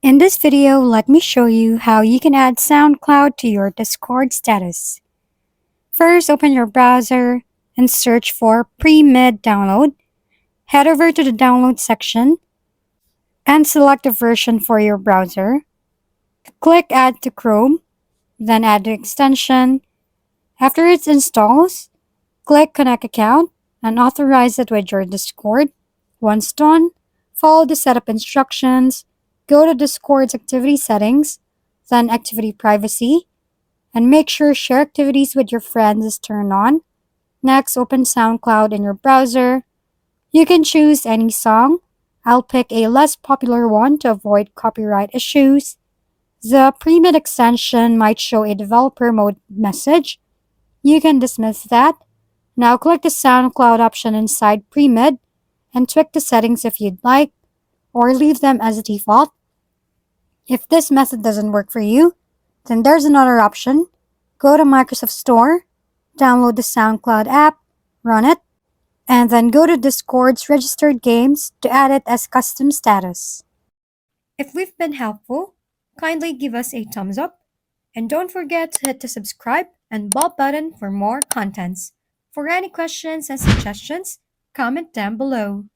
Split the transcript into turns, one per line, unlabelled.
In this video, let me show you how you can add SoundCloud to your Discord status. First, open your browser and search for PreMiD download. Head over to the download section and select the version for your browser. Click Add to Chrome, then add the extension. After it installs, click Connect Account and authorize it with your Discord. Once done, follow the setup instructions. Go to Discord's activity settings, then activity privacy, and make sure share activities with your friends is turned on. Next, open SoundCloud in your browser. You can choose any song. I'll pick a less popular one to avoid copyright issues. The PreMiD extension might show a developer mode message. You can dismiss that. Now click the SoundCloud option inside PreMiD and tweak the settings if you'd like, or leave them as default. If this method doesn't work for you, then there's another option. Go to Microsoft Store, download the SoundCloud app, run it, and then go to Discord's registered games to add it as custom status. If we've been helpful, kindly give us a thumbs up, and don't forget to hit the subscribe and bell button for more contents. For any questions and suggestions, comment down below.